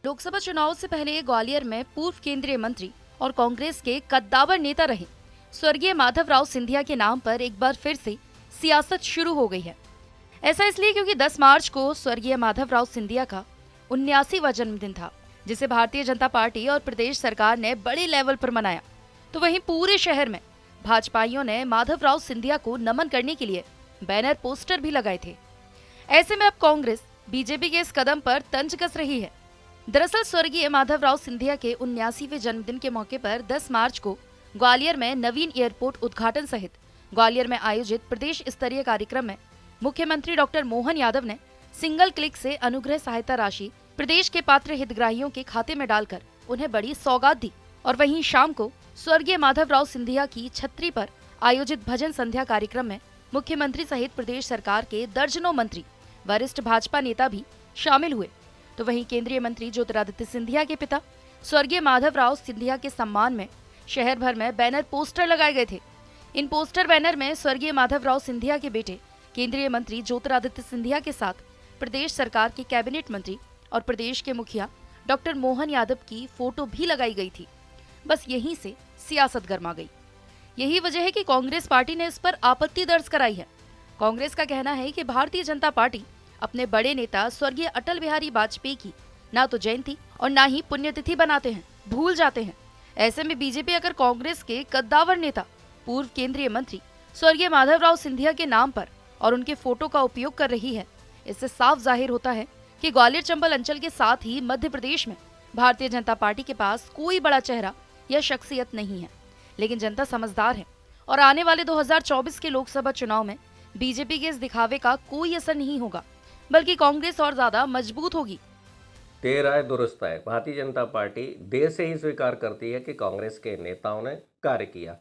लोकसभा चुनाव से पहले ग्वालियर में पूर्व केंद्रीय मंत्री और कांग्रेस के कद्दावर नेता रहे स्वर्गीय माधवराव सिंधिया के नाम पर एक बार फिर से सियासत शुरू हो गई है। ऐसा इसलिए क्योंकि 10 मार्च को स्वर्गीय माधवराव सिंधिया का 79वां जन्मदिन था, जिसे भारतीय जनता पार्टी और प्रदेश सरकार ने बड़े लेवल पर मनाया। तो वहीं पूरे शहर में भाजपाइयों ने माधवराव सिंधिया को नमन करने के लिए बैनर पोस्टर भी लगाए थे। ऐसे में अब कांग्रेस बीजेपी के इस कदम पर तंज कस रही है। दरअसल स्वर्गीय माधवराव सिंधिया के 79वें जन्मदिन के मौके पर 10 मार्च को ग्वालियर में नवीन एयरपोर्ट उद्घाटन सहित ग्वालियर में आयोजित प्रदेश स्तरीय कार्यक्रम में मुख्यमंत्री डॉक्टर मोहन यादव ने सिंगल क्लिक से अनुग्रह सहायता राशि प्रदेश के पात्र हितग्राहियों के खाते में डालकर उन्हें बड़ी सौगात दी। और वहीं शाम को स्वर्गीय माधवराव सिंधिया की छतरी पर आयोजित भजन संध्या कार्यक्रम में मुख्यमंत्री सहित प्रदेश सरकार के दर्जनों मंत्री, वरिष्ठ भाजपा नेता भी शामिल हुए। तो वहीं केंद्रीय मंत्री ज्योतिरादित्य सिंधिया के पिता स्वर्गीय माधवराव सिंधिया के सम्मान में शहर भर में बैनर पोस्टर लगाए गए थे। इन पोस्टर बैनर में स्वर्गीय माधवराव सिंधिया के बेटे केंद्रीय मंत्री ज्योतिरादित्य सिंधिया के साथ प्रदेश सरकार के कैबिनेट मंत्री और प्रदेश के मुखिया डॉक्टर मोहन यादव की फोटो भी लगाई गई थी। बस यहीं से सियासत गर्मा गई। यही वजह है कि कांग्रेस पार्टी ने इस पर आपत्ति दर्ज कराई है। कांग्रेस का कहना है कि भारतीय जनता पार्टी अपने बड़े नेता स्वर्गीय अटल बिहारी वाजपेयी की ना तो जयंती और ना ही पुण्यतिथि बनाते हैं, भूल जाते हैं। ऐसे में बीजेपी अगर कांग्रेस के कद्दावर नेता पूर्व केंद्रीय मंत्री स्वर्गीय माधवराव सिंधिया के नाम पर और उनके फोटो का उपयोग कर रही है, इससे साफ जाहिर होता है कि ग्वालियर चंबल अंचल के साथ ही मध्य प्रदेश में भारतीय जनता पार्टी के पास कोई बड़ा चेहरा या शख्सियत नहीं है। लेकिन जनता समझदार है और आने वाले 2024 के लोकसभा चुनाव में बीजेपी के इस दिखावे का कोई असर नहीं होगा, बल्कि कांग्रेस और ज्यादा मजबूत होगी। देर आए दुरुस्त आए। भारतीय जनता पार्टी देर से ही स्वीकार करती है कि कांग्रेस के नेताओं ने कार्य किया।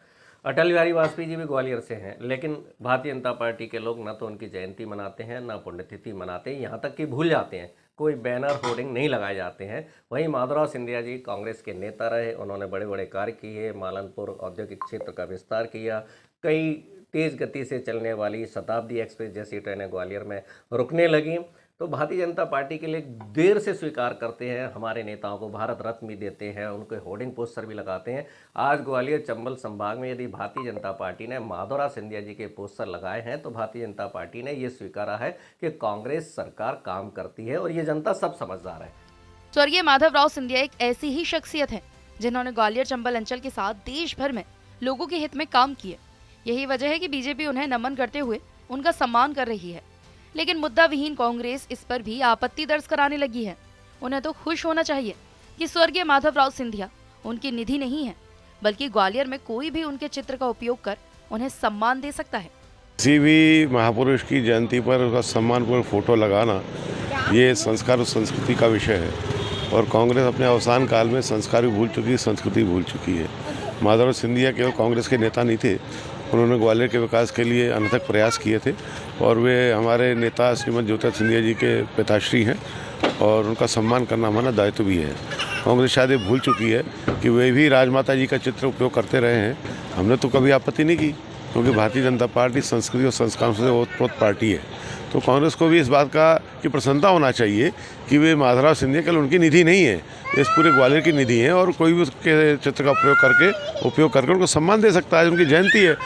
अटल बिहारी वाजपेयी जी भी ग्वालियर से हैं, लेकिन भारतीय जनता पार्टी के लोग न तो उनकी जयंती मनाते हैं, न पुण्यतिथि मनाते हैं, यहाँ तक कि भूल जाते हैं। कोई बैनर होर्डिंग नहीं लगाए जाते हैं। वहीं माधवराव सिंधिया जी कांग्रेस के नेता रहे, उन्होंने बड़े बड़े कार्य किए। मालनपुर औद्योगिक क्षेत्र का विस्तार किया। कई तेज़ गति से चलने वाली शताब्दी एक्सप्रेस जैसी ट्रेनें ग्वालियर में रुकने लगीं। तो भारतीय जनता पार्टी के लिए देर से स्वीकार करते हैं। हमारे नेताओं को भारत रत्न भी देते हैं, उनके होर्डिंग पोस्टर भी लगाते हैं। आज ग्वालियर चंबल संभाग में यदि भारतीय जनता पार्टी ने माधवराव सिंधिया जी के पोस्टर लगाए हैं तो भारतीय जनता पार्टी ने ये स्वीकारा है कि कांग्रेस सरकार काम करती है और ये जनता सब समझदार है। स्वर्गीय माधवराव सिंधिया एक ऐसी ही शख्सियत है जिन्होंने ग्वालियर चंबल अंचल के साथ देश भर में लोगों के हित में काम किए। यही वजह है कि बीजेपी उन्हें नमन करते हुए उनका सम्मान कर रही है। लेकिन मुद्दा विहीन कांग्रेस इस पर भी आपत्ति दर्ज कराने लगी है। उन्हें तो खुश होना चाहिए कि स्वर्गीय माधवराव सिंधिया उनकी निधि नहीं है, बल्कि ग्वालियर में कोई भी उनके चित्र का उपयोग कर उन्हें सम्मान दे सकता है। किसी भी महापुरुष की जयंती पर उसका सम्मानपूर्ण फोटो लगाना ये संस्कार और संस्कृति का विषय है और कांग्रेस अपने अवसान काल में संस्कार भी भूल चुकी है, संस्कृति भूल चुकी है। माधवराव सिंधिया केवल कांग्रेस के नेता नहीं थे, उन्होंने ग्वालियर के विकास के लिए अनथक प्रयास किए थे और वे हमारे नेता श्रीमती ज्योतिरादित्य सिंधिया जी के पिताश्री हैं और उनका सम्मान करना हमारा दायित्व भी है। कांग्रेस शायद ये भूल चुकी है कि वे भी राजमाता जी का चित्र उपयोग करते रहे हैं। हमने तो कभी आपत्ति नहीं की, क्योंकि भारतीय जनता पार्टी संस्कृति और संस्कारों से ओतप्रोत पार्टी है। तो कांग्रेस को भी इस बात का की प्रसन्नता होना चाहिए कि वे माधवराव सिंधिया केवल उनकी निधि नहीं है, इस पूरे ग्वालियर की निधि है और कोई भी उसके चित्र का उपयोग करके उनको सम्मान दे सकता है। उनकी जयंती है।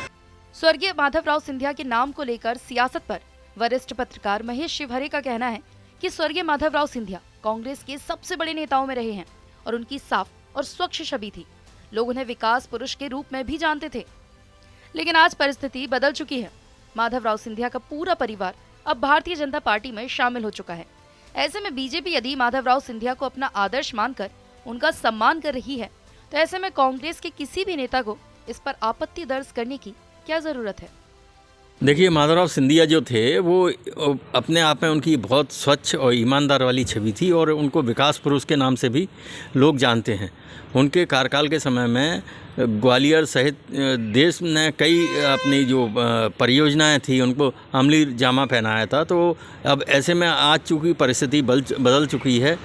स्वर्गीय माधवराव सिंधिया के नाम को लेकर सियासत पर वरिष्ठ पत्रकार महेश शिवहरे का कहना है कि स्वर्गीय माधवराव सिंधिया कांग्रेस के सबसे बड़े नेताओं में रहे हैं और उनकी साफ और स्वच्छ छवि थी। लोग उन्हें विकास पुरुष के रूप में भी जानते थे। लेकिन आज परिस्थिति बदल चुकी है। माधवराव सिंधिया का पूरा परिवार अब भारतीय जनता पार्टी में शामिल हो चुका है। ऐसे में बीजेपी यदि माधवराव सिंधिया को अपना आदर्श मानकर उनका सम्मान कर रही है, तो ऐसे में कांग्रेस के किसी भी नेता को इस पर आपत्ति दर्ज करने की क्या जरूरत है। देखिए, माधवराव सिंधिया जो थे वो अपने आप में उनकी बहुत स्वच्छ और ईमानदार वाली छवि थी और उनको विकास पुरुष के नाम से भी लोग जानते हैं। उनके कार्यकाल के समय में ग्वालियर सहित देश ने कई अपनी जो परियोजनाएं थी उनको अमली जामा पहनाया था। तो अब ऐसे में आज चूँकि परिस्थिति बदल चुकी है,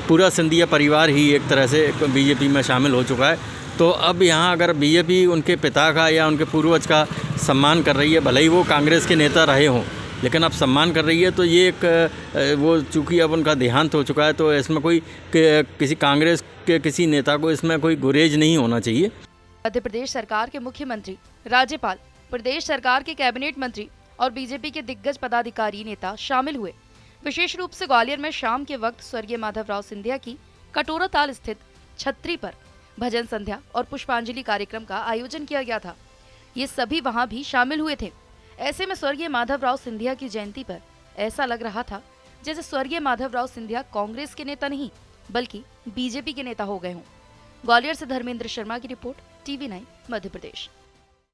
पूरा सिंधिया परिवार ही एक तरह से बीजेपी में शामिल हो चुका है। तो अब यहाँ अगर बीजेपी उनके पिता का या उनके पूर्वज का सम्मान कर रही है, भले ही वो कांग्रेस के नेता रहे हों, लेकिन अब सम्मान कर रही है, तो ये एक वो चूँकि अब उनका देहांत हो चुका है, तो इसमें कोई किसी कांग्रेस के किसी नेता को इसमें कोई गुरेज नहीं होना चाहिए। मध्य प्रदेश सरकार के मुख्यमंत्री, राज्यपाल, प्रदेश सरकार के कैबिनेट मंत्री और बीजेपी के दिग्गज पदाधिकारी नेता शामिल हुए। विशेष रूप से ग्वालियर में शाम के वक्त स्वर्गीय माधवराव सिंधिया की कटोरा ताल स्थित छतरी पर भजन संध्या और पुष्पांजलि कार्यक्रम का आयोजन किया गया था। ये सभी वहां भी शामिल हुए थे। ऐसे में स्वर्गीय माधवराव सिंधिया की जयंती पर ऐसा लग रहा था जैसे स्वर्गीय माधवराव सिंधिया कांग्रेस के नेता नहीं बल्कि बीजेपी के नेता हो गए हों। ग्वालियर से धर्मेंद्र शर्मा की रिपोर्ट, TV9 मध्य प्रदेश।